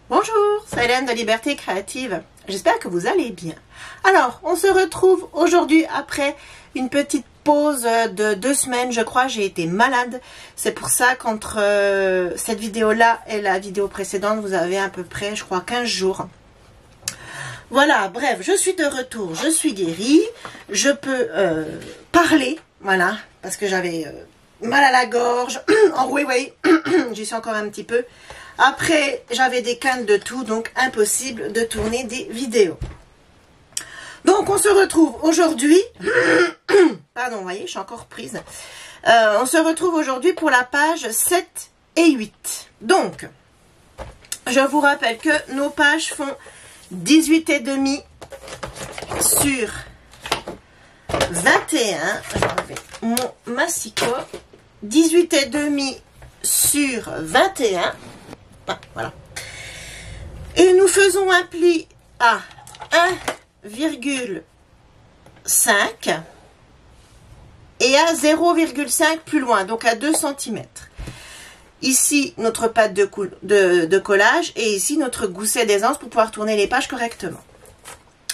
Bonjour, c'est Hélène de Liberté Créative. J'espère que vous allez bien. Alors, on se retrouve aujourd'hui après une petite pause de 2 semaines, je crois. J'ai été malade. C'est pour ça qu'entre cette vidéo-là et la vidéo précédente, vous avez à peu près, je crois, 15 jours. Voilà, bref, je suis de retour. Je suis guérie. Je peux parler, voilà, parce que j'avais mal à la gorge. Oh oui, j'y suis encore un petit peu. Après, j'avais des cannes de tout, donc impossible de tourner des vidéos. Donc, on se retrouve aujourd'hui. Pardon, vous voyez, je suis encore prise. On se retrouve aujourd'hui pour la page 7 et 8. Donc, je vous rappelle que nos pages font 18,5 sur 21. Je vais enlever mon massicot. 18,5 sur 21. Voilà. Et nous faisons un pli à 1,5 et à 0,5 plus loin, donc à 2 cm. Ici, notre pâte de collage et ici, notre gousset d'aisance pour pouvoir tourner les pages correctement.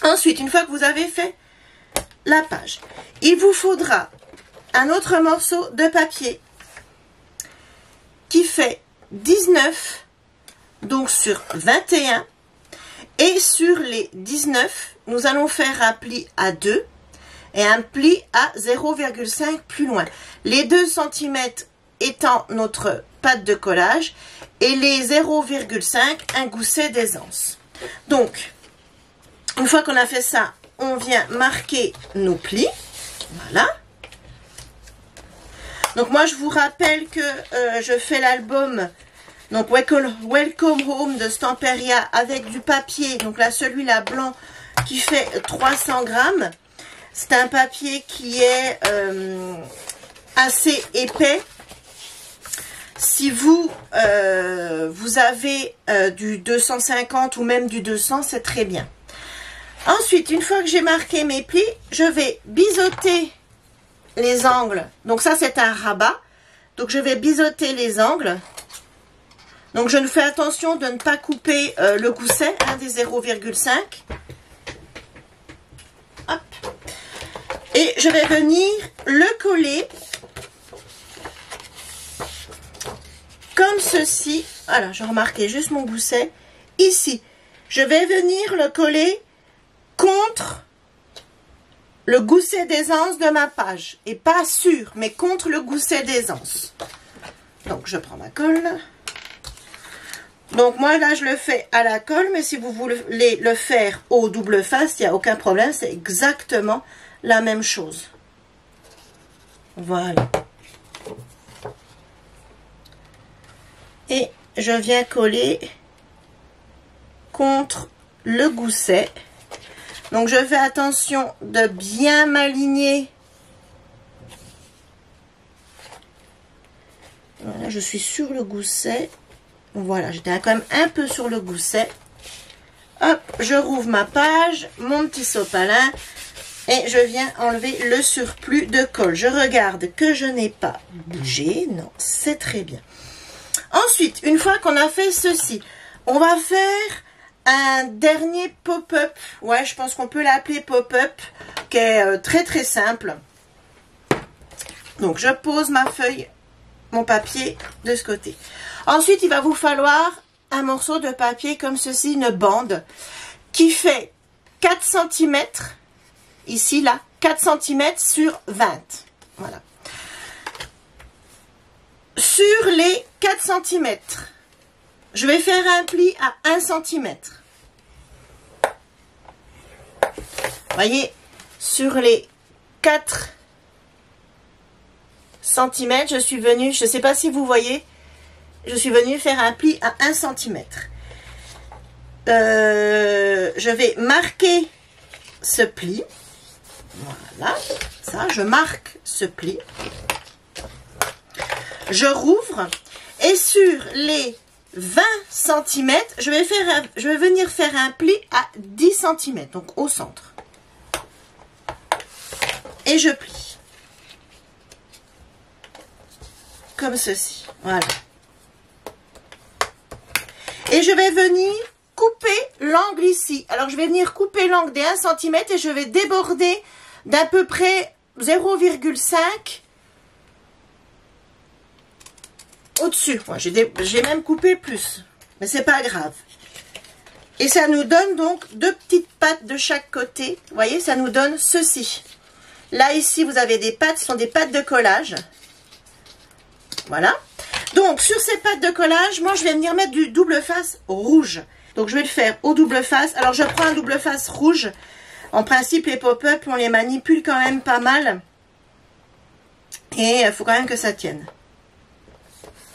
Ensuite, une fois que vous avez fait la page, il vous faudra un autre morceau de papier qui fait 19 donc sur 21 et sur les 19 nous allons faire un pli à 2 et un pli à 0,5 plus loin, les 2 cm étant notre pâte de collage et les 0,5 un gousset d'aisance. Donc une fois qu'on a fait ça, on vient marquer nos plis, voilà. Donc moi je vous rappelle que je fais l'album donc Welcome Home de Stamperia avec du papier, donc là celui-là blanc qui fait 300 grammes. C'est un papier qui est assez épais. Si vous avez du 250 ou même du 200, c'est très bien. Ensuite, une fois que j'ai marqué mes plis, je vais biseauter les angles. Donc ça c'est un rabat. Donc je vais biseauter les angles. Donc je fais attention de ne pas couper le gousset, des 0,5. Hop. Et je vais venir le coller comme ceci. Voilà, je remarquais juste mon gousset. Ici, je vais venir le coller contre le gousset d'aisance de ma page. Et pas sur, mais contre le gousset d'aisance. Donc je prends ma colle. Donc moi là je le fais à la colle, mais si vous voulez le faire au double face, il n'y a aucun problème, c'est exactement la même chose. Voilà. Et je viens coller contre le gousset. Donc je fais attention de bien m'aligner. Voilà, je suis sur le gousset. Voilà, j'étais quand même un peu sur le gousset. Hop, je rouvre ma page, mon petit sopalin et je viens enlever le surplus de colle. Je regarde que je n'ai pas bougé. Non, c'est très bien. Ensuite, une fois qu'on a fait ceci, on va faire un dernier pop-up. Ouais, je pense qu'on peut l'appeler pop-up, qui est très simple. Donc, je pose ma feuille, mon papier de ce côté. Ensuite, il va vous falloir un morceau de papier comme ceci, une bande, qui fait 4 cm, ici, là, 4 cm sur 20. Voilà. Sur les 4 cm, je vais faire un pli à 1 cm. Voyez, sur les 4 cm, je suis venue, je ne sais pas si vous voyez, je suis venue faire un pli à 1 cm. Je vais marquer ce pli. Voilà, ça, je marque ce pli. Je rouvre et sur les 20 cm, je vais venir faire un pli à 10 cm, donc au centre. Et je plie. Comme ceci. Voilà. Et je vais venir couper l'angle ici. Alors je vais venir couper l'angle des 1 cm et je vais déborder d'à peu près 0,5 au-dessus. Moi, j'ai même coupé plus, mais c'est pas grave. Et ça nous donne donc 2 petites pattes de chaque côté. Vous voyez, ça nous donne ceci. Là, ici, vous avez des pattes, ce sont des pattes de collage. Voilà. Donc, sur ces pattes de collage, moi, je vais venir mettre du double face rouge. Donc, je vais le faire au double face. Alors, je prends un double face rouge. En principe, les pop-up, on les manipule quand même pas mal. Et il faut quand même que ça tienne.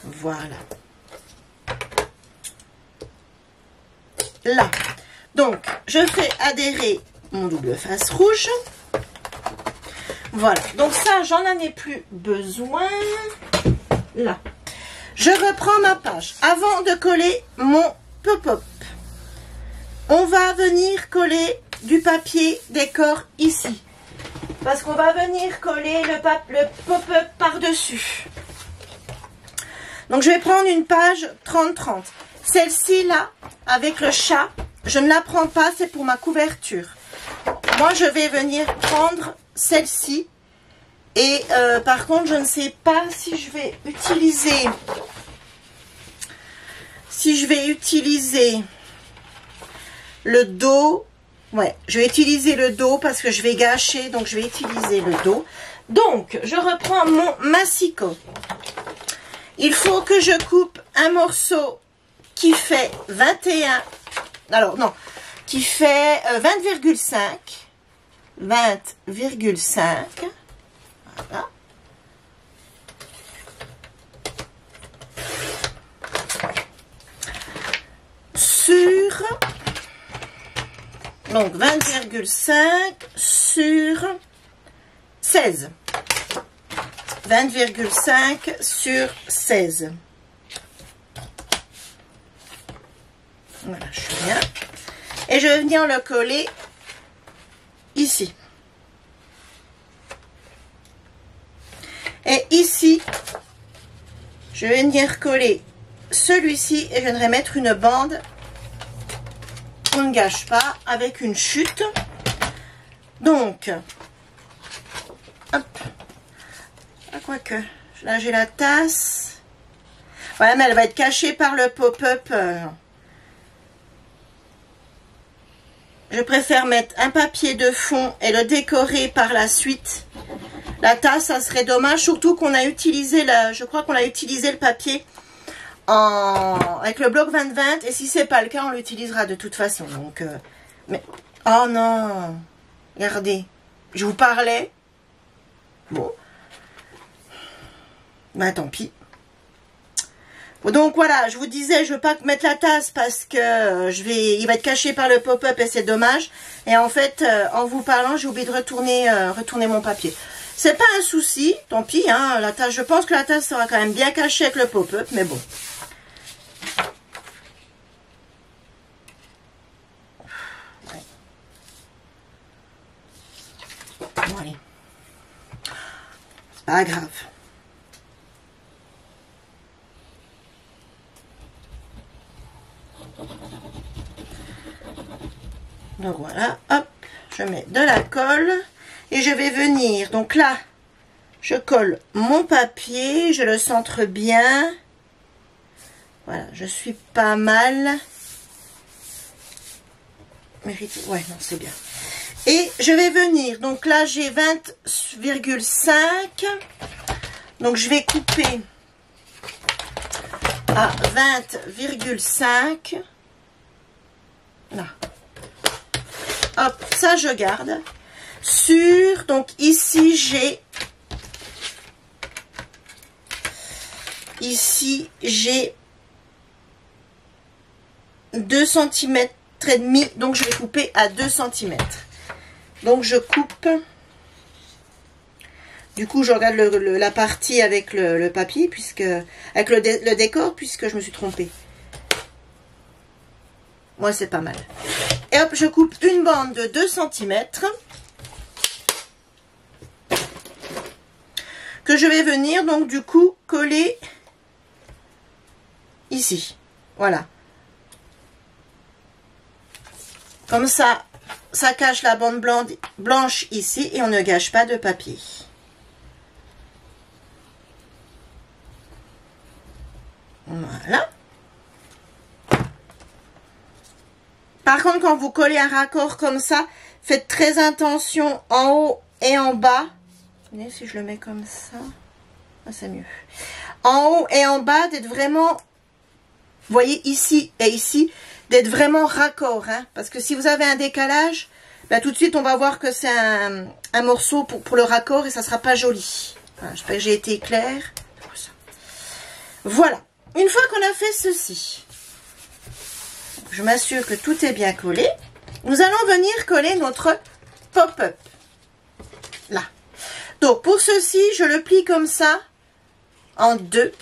Voilà. Là. Donc, je fais adhérer mon double face rouge. Voilà. Donc ça, j'en ai plus besoin. Là. Je reprends ma page. Avant de coller mon pop-up, on va venir coller du papier décor ici. Parce qu'on va venir coller le pop-up par-dessus. Donc, je vais prendre une page 30-30. Celle-ci, là, avec le chat, je ne la prends pas, c'est pour ma couverture. Moi, je vais venir prendre celle-ci. Et par contre, je ne sais pas si je vais utiliser... le dos. Ouais, je vais utiliser le dos parce que je vais gâcher, donc je vais utiliser le dos. Donc, je reprends mon massicot. Il faut que je coupe un morceau qui fait 21, alors non, qui fait 20,5. 20,5. Voilà. Sur, donc 20,5 sur 16. 20,5 sur 16. Voilà, je suis bien. Et je vais venir le coller ici. Et ici, je vais venir coller celui-ci et je viendrai mettre une bande. On ne gâche pas avec une chute. Donc, hop. Ah, quoique, là j'ai la tasse. Ouais, mais elle va être cachée par le pop-up. Je préfère mettre un papier de fond et le décorer par la suite. La tasse, ça serait dommage, surtout qu'on a utilisé, je crois qu'on a utilisé le papier avec le bloc 2020. Et si c'est pas le cas, on l'utilisera de toute façon. Donc, mais, oh non, regardez, je vous parlais. Bon. Ben tant pis. Donc voilà, je vous disais, je veux pas mettre la tasse parce que il va être caché par le pop-up et c'est dommage. Et en fait, en vous parlant, j'ai oublié de retourner mon papier. C'est pas un souci, tant pis, hein, la tasse, je pense que la tasse sera quand même bien cachée avec le pop-up, mais bon. Ouais. Bon, allez. C'est pas grave. Donc voilà, hop, je mets de la colle et je vais venir, donc là, je colle mon papier, je le centre bien, voilà, je suis pas mal, ouais, non, c'est bien. Et je vais venir, donc là, j'ai 20,5, donc je vais couper à 20,5, là. Hop, ça je garde. Sur, donc ici j'ai 2 cm et demi, donc je vais couper à 2 cm. Donc je coupe. Du coup, je regarde la partie avec le papier, avec le décor, puisque je me suis trompée. Moi, c'est pas mal. Et hop, je coupe une bande de 2 cm que je vais venir, donc, du coup, coller ici. Voilà. Comme ça, ça cache la bande blanche ici et on ne gâche pas de papier. Voilà. Par contre, quand vous collez un raccord comme ça, faites très attention en haut et en bas. Voyez, si je le mets comme ça, ah, c'est mieux. En haut et en bas, d'être vraiment, vous voyez, ici et ici, d'être vraiment raccord. Hein, parce que si vous avez un décalage, bah, tout de suite, on va voir que c'est un morceau pour le raccord et ça sera pas joli. Voilà, j'espère que j'ai été claire. Voilà. Une fois qu'on a fait ceci, je m'assure que tout est bien collé. Nous allons venir coller notre pop-up. Là. Donc, pour ceci, je le plie comme ça, en deux.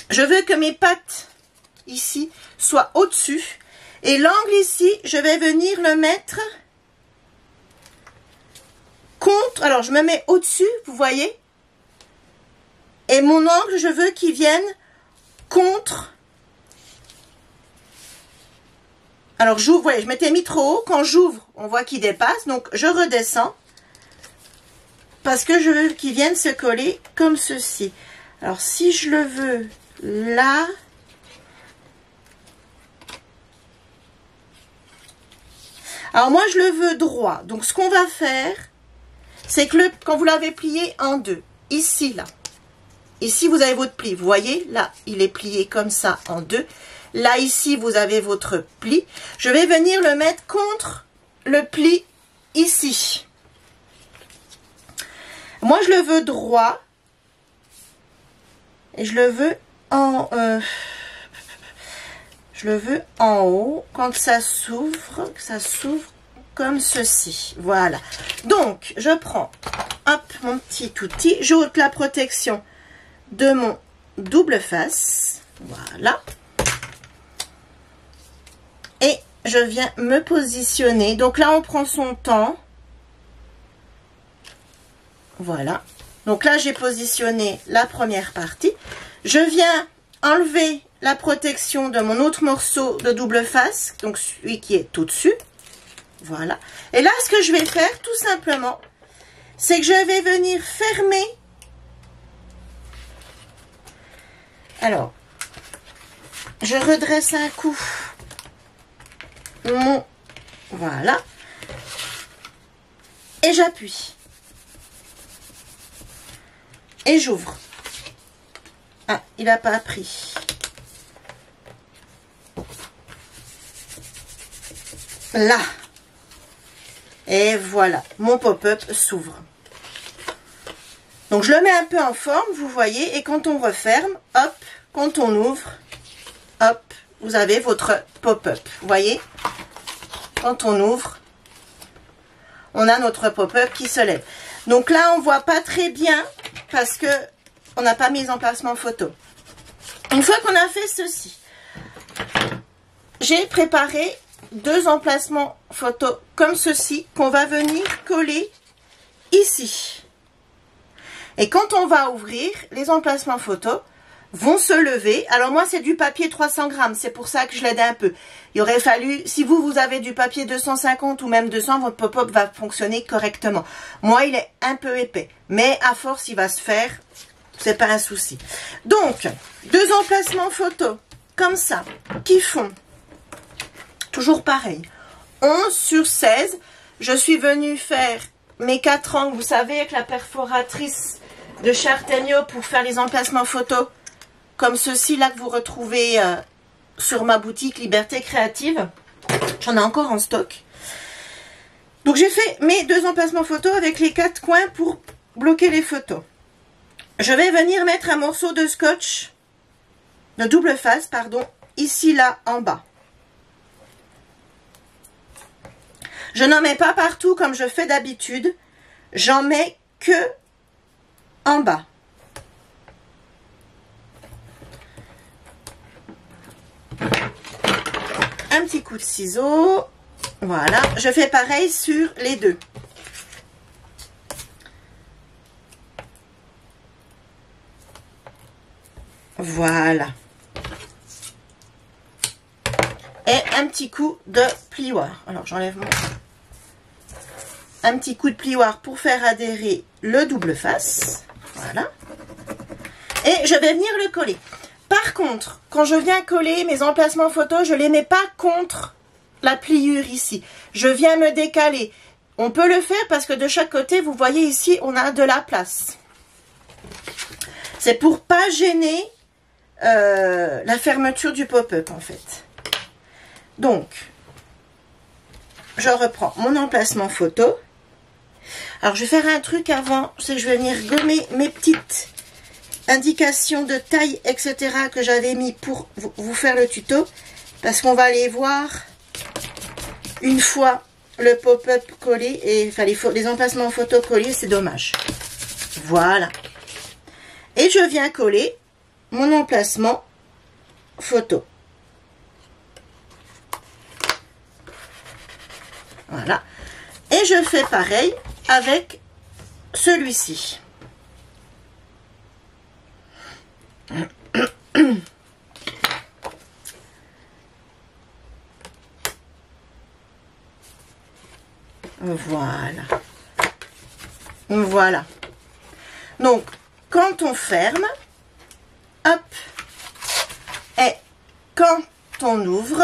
Je veux que mes pattes, ici, soient au-dessus. Et l'angle ici, je vais venir le mettre contre. Alors, je me mets au-dessus, vous voyez. Et mon angle, je veux qu'il vienne contre. Alors, j'ouvre, voyez, je m'étais mis trop haut. Quand j'ouvre, on voit qu'il dépasse. Donc, je redescends. Parce que je veux qu'il vienne se coller comme ceci. Alors, si je le veux là. Alors, moi, je le veux droit. Donc, ce qu'on va faire, c'est que quand vous l'avez plié en deux, ici, là. Ici, vous avez votre pli. Vous voyez, là, il est plié comme ça en deux. Là, ici, vous avez votre pli. Je vais venir le mettre contre le pli ici. Moi, je le veux droit. Et je le veux en haut. Quand ça s'ouvre, comme ceci. Voilà. Donc, je prends, hop, mon petit outil. J'ôte la protection de mon double face. Voilà. Et je viens me positionner. Donc là, on prend son temps. Voilà. Donc là, j'ai positionné la première partie. Je viens enlever la protection de mon autre morceau de double face. Donc celui qui est au-dessus. Voilà. Et là, ce que je vais faire, tout simplement, c'est que je vais venir fermer. Alors, je redresse un coup mon... Voilà. Et j'appuie. Et j'ouvre. Ah, il n'a pas pris. Là. Et voilà, mon pop-up s'ouvre. Donc, je le mets un peu en forme, vous voyez. Et quand on referme, hop, quand on ouvre, hop, vous avez votre pop-up. Vous voyez, quand on ouvre, on a notre pop-up qui se lève. Donc là, on ne voit pas très bien parce que on n'a pas mis en placement photo. Une fois qu'on a fait ceci, j'ai préparé deux emplacements photo comme ceci qu'on va venir coller ici. Et quand on va ouvrir, les emplacements photo vont se lever. Alors moi, c'est du papier 300 grammes. C'est pour ça que je l'aide un peu. Il aurait fallu, si vous avez du papier 250 ou même 200, votre pop-up va fonctionner correctement. Moi, il est un peu épais. Mais à force, il va se faire. C'est pas un souci. Donc, deux emplacements photo comme ça qui font toujours pareil. 11 sur 16. Je suis venue faire mes 4 angles, vous savez, avec la perforatrice de Chartegno pour faire les emplacements photos comme ceux-ci là que vous retrouvez sur ma boutique Liberté Créative. J'en ai encore en stock. Donc j'ai fait mes deux emplacements photos avec les 4 coins pour bloquer les photos. Je vais venir mettre un morceau de scotch de double face, pardon, ici là en bas. Je n'en mets pas partout comme je fais d'habitude. J'en mets que en bas. Un petit coup de ciseau. Voilà. Je fais pareil sur les deux. Voilà. et un petit coup de plioir. Alors j'enlève mon... Un petit coup de plioir pour faire adhérer le double face. Voilà. Et je vais venir le coller. Par contre, quand je viens coller mes emplacements photos, je ne les mets pas contre la pliure ici. Je viens me décaler. On peut le faire parce que de chaque côté, vous voyez ici, on a de la place. C'est pour pas gêner la fermeture du pop-up en fait. Donc, je reprends mon emplacement photo. Alors, je vais faire un truc avant, c'est que je vais venir gommer mes petites indications de taille, etc. que j'avais mis pour vous faire le tuto. Parce qu'on va les voir une fois le pop-up collé, et enfin les emplacements photo collés, c'est dommage. Voilà. Et je viens coller mon emplacement photo. Voilà. Et je fais pareil avec celui-ci. Voilà. Voilà. Donc, quand on ferme, hop, et quand on ouvre,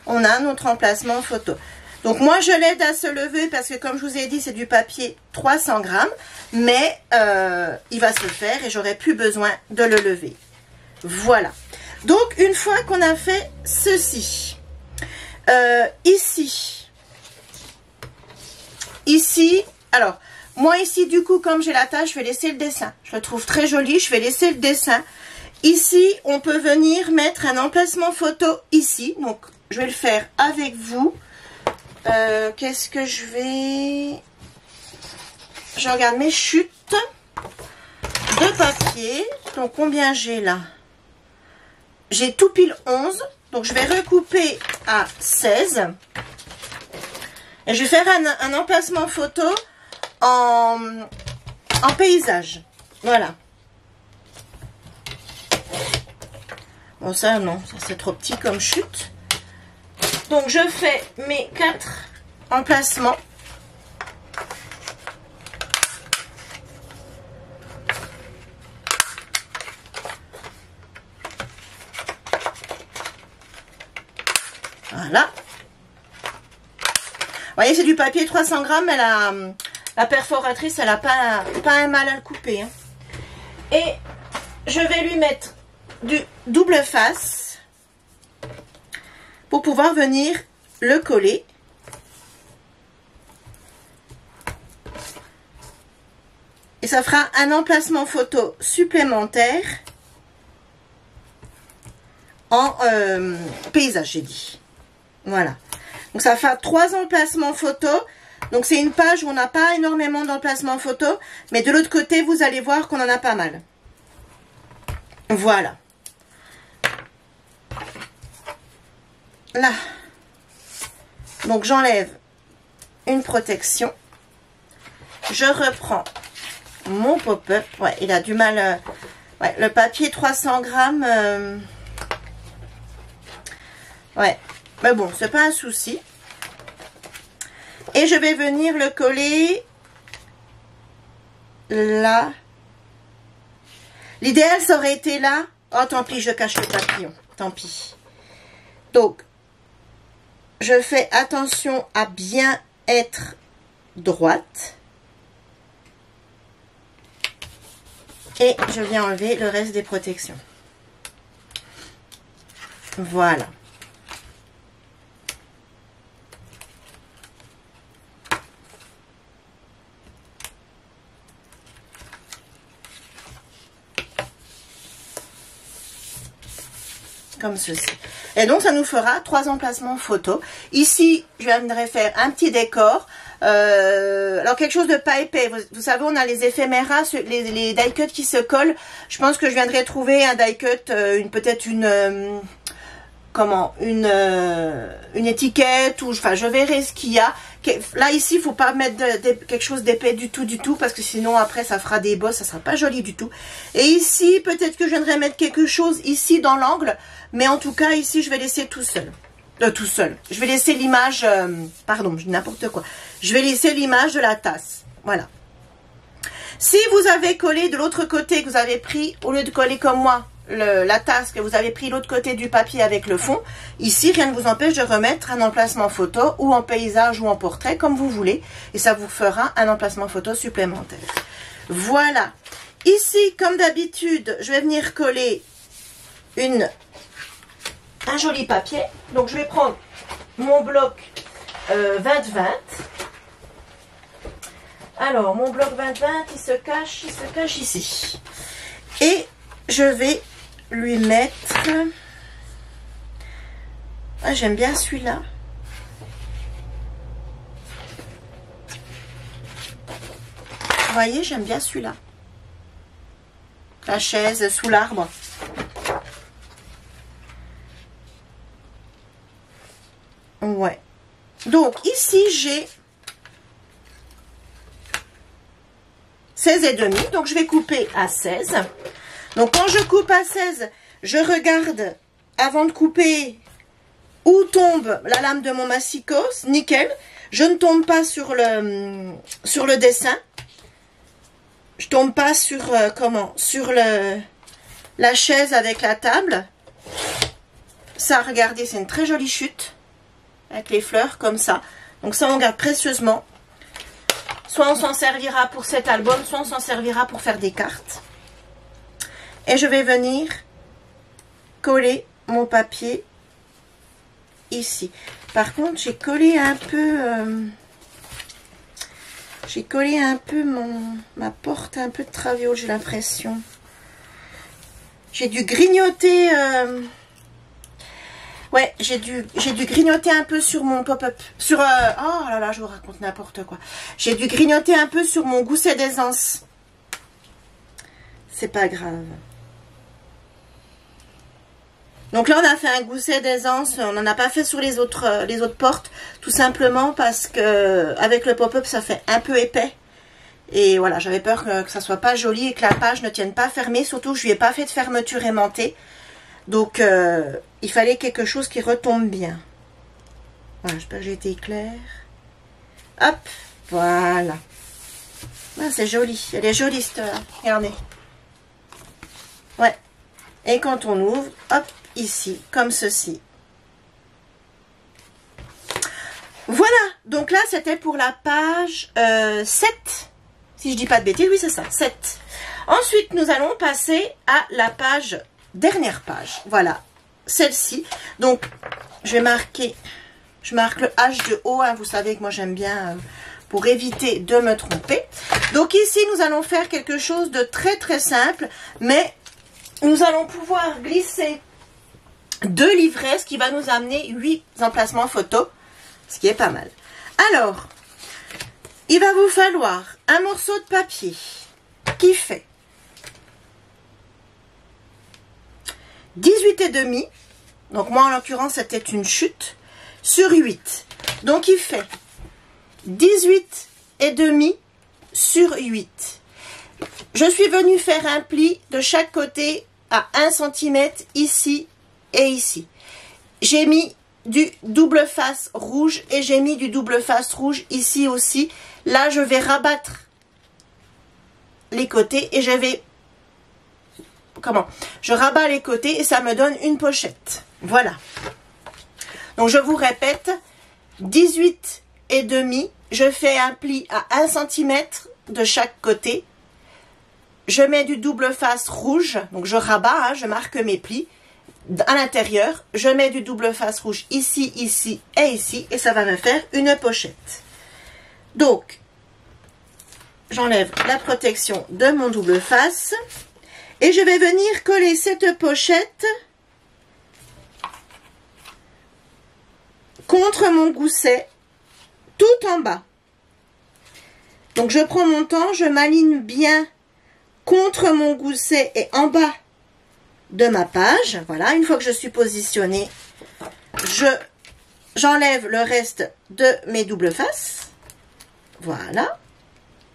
on a notre emplacement photo. Donc, moi, je l'aide à se lever parce que, comme je vous ai dit, c'est du papier 300 grammes. Mais il va se faire et j'aurai plus besoin de le lever. Voilà. Donc, une fois qu'on a fait ceci, ici, alors, moi ici, du coup, comme j'ai la tache, je vais laisser le dessin. Je le trouve très joli, je vais laisser le dessin. Ici, on peut venir mettre un emplacement photo ici. Donc, je vais le faire avec vous. Qu'est-ce que je vais... Je regarde mes chutes de papier. Donc, combien j'ai là? J'ai tout pile 11. Donc, je vais recouper à 16. Et je vais faire un emplacement photo en paysage. Voilà. Bon, ça, non. Ça, c'est trop petit comme chute. Donc, je fais mes 4 emplacements. Voilà. Vous voyez, c'est du papier 300 grammes, mais la perforatrice, elle n'a pas un mal à le couper. Hein. Et je vais lui mettre du double face pour pouvoir venir le coller. Et ça fera un emplacement photo supplémentaire en paysage, j'ai dit. Voilà. Donc, ça fait 3 emplacements photo. Donc, c'est une page où on n'a pas énormément d'emplacements photo. Mais de l'autre côté, vous allez voir qu'on en a pas mal. Voilà. Là. Donc, j'enlève une protection. Je reprends mon pop-up. Ouais, il a du mal. Ouais, le papier 300 grammes. Ouais. Mais bon, c'est pas un souci. Et je vais venir le coller là. L'idéal, ça aurait été là. Oh, tant pis, je cache le papillon. Tant pis. Donc, je fais attention à bien être droite. Et je viens enlever le reste des protections. Voilà. Comme ceci. Et donc, ça nous fera 3 emplacements photo. Ici, je viendrai faire un petit décor. Alors, quelque chose de pas épais. Vous savez, on a les éphéméras, les die cuts qui se collent. Je pense que je viendrai trouver un die cut, peut-être une étiquette, ou enfin, je verrai ce qu'il y a. Là, ici, il faut pas mettre quelque chose d'épais du tout, parce que sinon, après, ça fera des bosses, ça sera pas joli du tout. Et ici, peut-être que je viendrai mettre quelque chose ici dans l'angle, mais en tout cas, ici, je vais laisser tout seul. tout seul. Je vais laisser l'image, pardon, je dis n'importe quoi. Je vais laisser l'image de la tasse. Voilà. Si vous avez collé de l'autre côté, que vous avez pris, au lieu de coller comme moi, la tasse, que vous avez pris l'autre côté du papier avec le fond, ici, rien ne vous empêche de remettre un emplacement photo ou en paysage ou en portrait, comme vous voulez. Et ça vous fera un emplacement photo supplémentaire. Voilà. Ici, comme d'habitude, je vais venir coller un joli papier. Donc, je vais prendre mon bloc 20-20. Alors, mon bloc 20-20, il se cache ici. Et je vais lui mettre... Ah, j'aime bien celui-là. Vous voyez, j'aime bien celui-là. La chaise sous l'arbre. Ouais. Donc, ici, j'ai 16,5. Donc, je vais couper à 16. Donc, quand je coupe à 16, je regarde, avant de couper, où tombe la lame de mon massicos. Nickel. Je ne tombe pas sur le dessin. Je tombe pas sur, sur la chaise avec la table. Ça, regardez, c'est une très jolie chute. Avec les fleurs, comme ça. Donc ça, on garde précieusement. Soit on s'en servira pour cet album, soit on s'en servira pour faire des cartes. Et je vais venir coller mon papier ici. Par contre, j'ai collé un peu... j'ai collé un peu ma porte un peu de traviole, j'ai l'impression. J'ai dû grignoter... ouais, j'ai dû grignoter un peu sur mon pop-up. Sur... oh là là, je vous raconte n'importe quoi. J'ai dû grignoter un peu sur mon gousset d'aisance. C'est pas grave. Donc là, on a fait un gousset d'aisance. On n'en a pas fait sur les autres portes. Tout simplement parce que avec le pop-up, ça fait un peu épais. Et voilà, j'avais peur que ça soit pas joli et que la page ne tienne pas fermée. Surtout, je lui ai pas fait de fermeture aimantée. Donc, il fallait quelque chose qui retombe bien. Voilà, j'espère que j'ai été claire. Hop, voilà. Ah, c'est joli. Elle est jolie, cette... Regardez. Ouais. Et quand on ouvre, hop, ici, comme ceci. Voilà. Donc là, c'était pour la page 7. Si je dis pas de bêtises, oui, c'est ça, 7. Ensuite, nous allons passer à la page... Dernière page, voilà, celle-ci. Donc, je vais marquer, je marque le H de haut, hein, vous savez que moi j'aime bien pour éviter de me tromper. Donc ici, nous allons faire quelque chose de très très simple, mais nous allons pouvoir glisser 2 livrets, ce qui va nous amener 8 emplacements photos, ce qui est pas mal. Alors, il va vous falloir un morceau de papier qui fait 18,5, donc moi en l'occurrence c'était une chute, sur 8. Donc il fait 18,5 sur 8. Je suis venue faire un pli de chaque côté à 1 cm ici et ici. J'ai mis du double face rouge et j'ai mis du double face rouge ici aussi. Là je vais rabattre les côtés et je vais... je rabats les côtés et ça me donne une pochette. Voilà. Donc je vous répète, 18,5, je fais un pli à 1 cm de chaque côté. Je mets du double face rouge, donc je rabats, hein, je marque mes plis. À l'intérieur, je mets du double face rouge ici, ici et ici et ça va me faire une pochette. Donc, j'enlève la protection de mon double face. Et je vais venir coller cette pochette contre mon gousset tout en bas. Donc je prends mon temps, je m'aligne bien contre mon gousset et en bas de ma page. Voilà, une fois que je suis positionnée, j'enlève le reste de mes doubles faces. Voilà,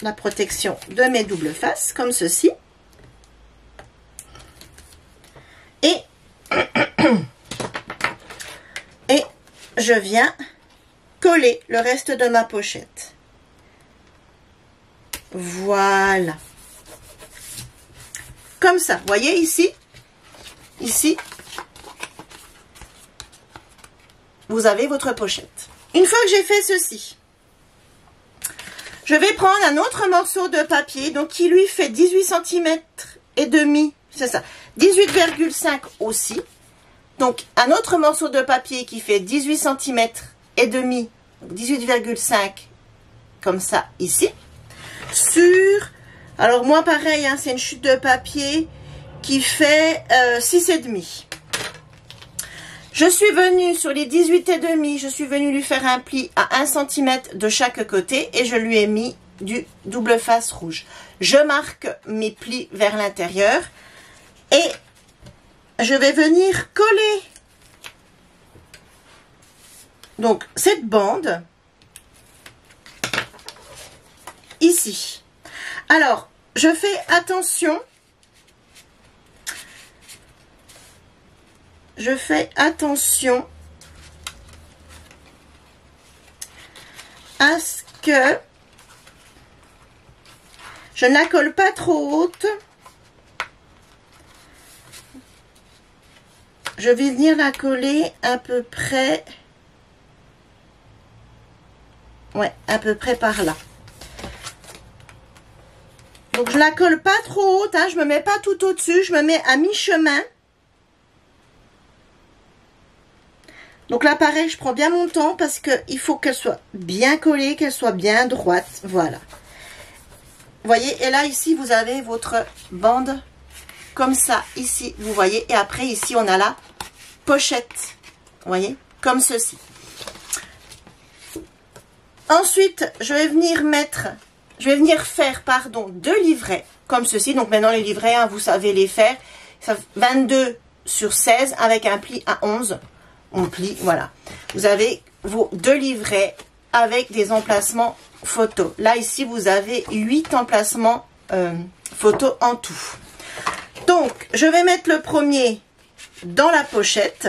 la protection de mes doubles faces comme ceci. Et je viens coller le reste de ma pochette. Voilà. Comme ça, vous voyez ici, vous avez votre pochette. Une fois que j'ai fait ceci, je vais prendre un autre morceau de papier, donc qui lui fait 18 cm et demi, c'est ça, 18,5 aussi. Donc un autre morceau de papier qui fait 18 cm et demi, 18,5 comme ça ici. Sur, alors moi pareil, hein, c'est une chute de papier qui fait 6,5. Je suis venue sur les 18,5, je suis venue lui faire un pli à 1 cm de chaque côté et je lui ai mis du double face rouge. Je marque mes plis vers l'intérieur et je vais venir coller donc cette bande ici. Alors, je fais attention. Je fais attention à ce que je ne la colle pas trop haute. Je vais venir la coller à peu près, ouais, à peu près par là. Donc je la colle pas trop haute, hein, je me mets pas tout au-dessus, je me mets à mi-chemin. Donc là, pareil, je prends bien mon temps parce qu'il faut qu'elle soit bien collée, qu'elle soit bien droite. Voilà. Vous voyez, et là, ici, vous avez votre bande comme ça, ici, vous voyez. Et après, ici, on a la pochette. Vous voyez, comme ceci. Ensuite, je vais venir faire, pardon, 2 livrets comme ceci. Donc maintenant, les livrets, hein, vous savez les faire. Ça fait 22 sur 16 avec un pli à 11. On plie, voilà. Vous avez vos 2 livrets avec des emplacements photos. Là, ici, vous avez 8 emplacements photos en tout. Donc, je vais mettre le premier dans la pochette.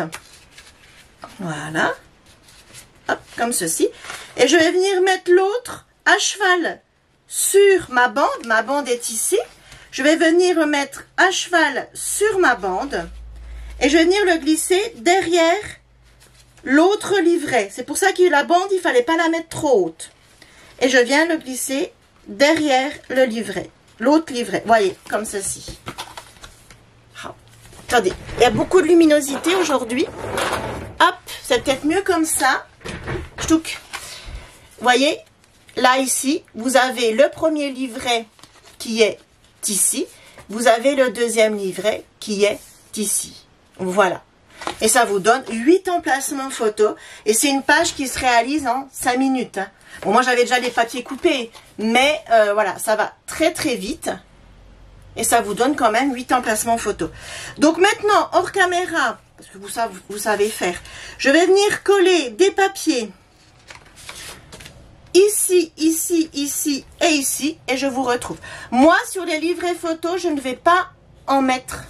Voilà. Hop, comme ceci. Et je vais venir mettre l'autre à cheval sur ma bande. Ma bande est ici. Je vais venir le mettre à cheval sur ma bande. Et je vais venir le glisser derrière l'autre livret. C'est pour ça que la bande, il ne fallait pas la mettre trop haute. Et je viens le glisser derrière le livret. L'autre livret. Voyez, comme ceci. Oh. Attendez, il y a beaucoup de luminosité aujourd'hui. Hop, c'est peut-être mieux comme ça. Ch'touk. Voyez, là, ici, vous avez le premier livret qui est ici. Vous avez le deuxième livret qui est ici. Voilà. Et ça vous donne 8 emplacements photos. Et c'est une page qui se réalise en 5 minutes. Hein. Bon, moi, j'avais déjà les papiers coupés. Mais voilà, ça va très très vite. Et ça vous donne quand même 8 emplacements photos. Donc maintenant, hors caméra, parce que vous savez faire, je vais venir coller des papiers ici, ici, ici et ici. Et je vous retrouve. Moi, sur les livrets photos, je ne vais pas en mettre.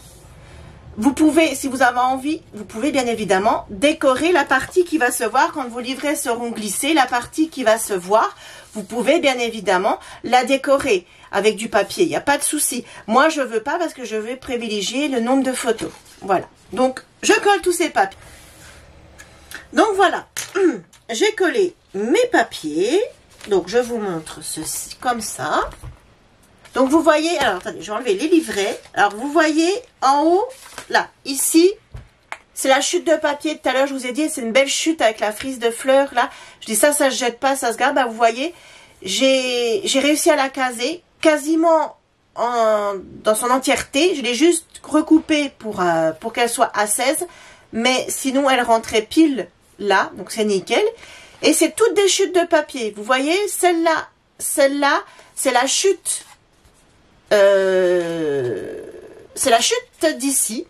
Vous pouvez, si vous avez envie, vous pouvez bien évidemment décorer la partie qui va se voir quand vos livrets seront glissés. La partie qui va se voir, vous pouvez bien évidemment la décorer avec du papier. Il n'y a pas de souci. Moi, je ne veux pas parce que je veux privilégier le nombre de photos. Voilà. Donc, je colle tous ces papiers. Donc, voilà. J'ai collé mes papiers. Donc, je vous montre ceci comme ça. Donc, vous voyez, alors, attendez, je vais enlever les livrets. Alors, vous voyez en haut, là, ici, c'est la chute de papier. Tout à l'heure, je vous ai dit, c'est une belle chute avec la frise de fleurs, là. Je dis ça se jette pas, ça se garde. Bah, vous voyez, j'ai réussi à la caser quasiment dans son entièreté. Je l'ai juste recoupée pour qu'elle soit à 16. Mais sinon, elle rentrait pile là. Donc, c'est nickel. Et c'est toutes des chutes de papier. Vous voyez, celle-là, c'est la chute. C'est la chute d'ici.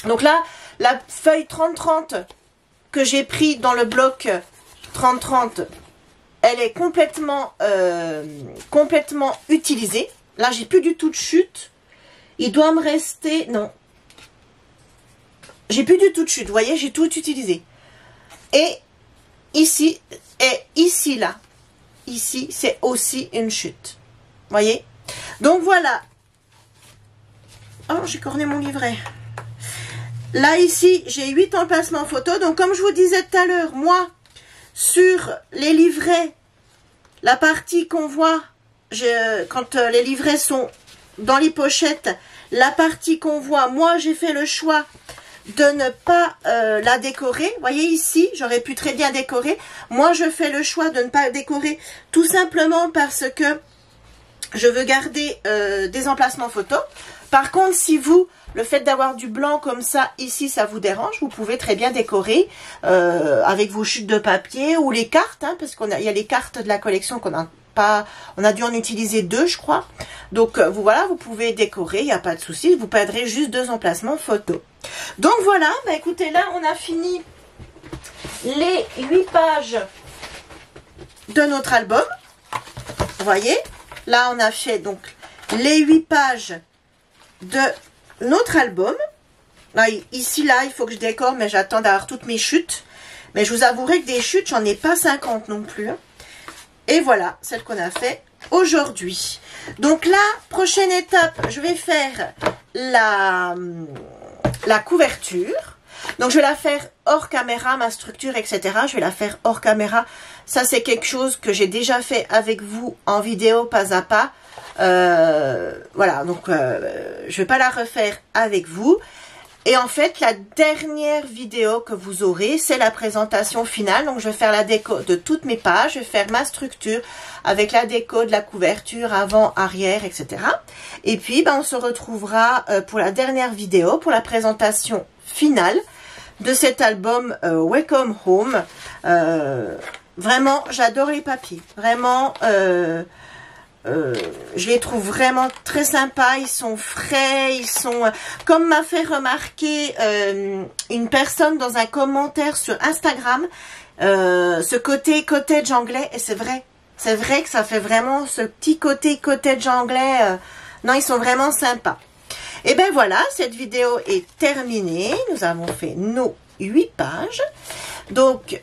Donc là, la feuille 30-30 que j'ai pris dans le bloc 30-30, elle est complètement utilisée. Là, j'ai plus du tout de chute. Il doit me rester... Non. J'ai plus du tout de chute. Vous voyez, j'ai tout utilisé. Et ici, là. Ici, c'est aussi une chute. Voyez? Donc voilà. Oh, j'ai corné mon livret. Là, ici, j'ai 8 emplacements photos. Donc, comme je vous disais tout à l'heure, moi, sur les livrets, la partie qu'on voit, quand les livrets sont dans les pochettes, la partie qu'on voit, moi, j'ai fait le choix de ne pas la décorer. Vous voyez ici, j'aurais pu très bien décorer. Moi, je fais le choix de ne pas décorer tout simplement parce que je veux garder des emplacements photos. Par contre, si vous, le fait d'avoir du blanc comme ça, ici, ça vous dérange, vous pouvez très bien décorer avec vos chutes de papier ou les cartes, hein, parce qu'il y a les cartes de la collection qu'on n'a pas, on a dû en utiliser 2, je crois. Donc, voilà, vous pouvez décorer, il n'y a pas de souci, vous perdrez juste 2 emplacements photos. Donc, voilà, bah, écoutez, là, on a fini les 8 pages de notre album. Vous voyez, là, on a fait donc les 8 pages de notre album. Là, ici, là, il faut que je décore, mais j'attends d'avoir toutes mes chutes. Mais je vous avouerai que des chutes, j'en ai pas 50 non plus. Et voilà, celle qu'on a fait aujourd'hui. Donc là, prochaine étape, je vais faire la couverture. Donc, je vais la faire hors caméra, ma structure, etc. Je vais la faire hors caméra. Ça, c'est quelque chose que j'ai déjà fait avec vous en vidéo, pas à pas. Voilà, donc je vais pas la refaire avec vous. Et en fait, la dernière vidéo que vous aurez, c'est la présentation finale. Donc, je vais faire la déco de toutes mes pages. Je vais faire ma structure avec la déco de la couverture avant, arrière, etc. Et puis, ben, on se retrouvera pour la dernière vidéo, pour la présentation finale de cet album Welcome Home. Vraiment, j'adore les papiers. Vraiment, je les trouve vraiment très sympas, ils sont frais, ils sont... comme m'a fait remarquer une personne dans un commentaire sur Instagram, ce côté cottage anglais, et c'est vrai que ça fait vraiment ce petit côté cottage anglais, non, ils sont vraiment sympas. Et ben voilà, cette vidéo est terminée, nous avons fait nos 8 pages, donc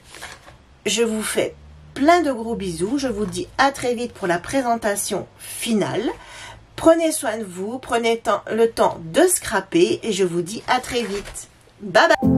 je vous fais plein de gros bisous. Je vous dis à très vite pour la présentation finale. Prenez soin de vous, prenez le temps de scraper et je vous dis à très vite. Bye bye.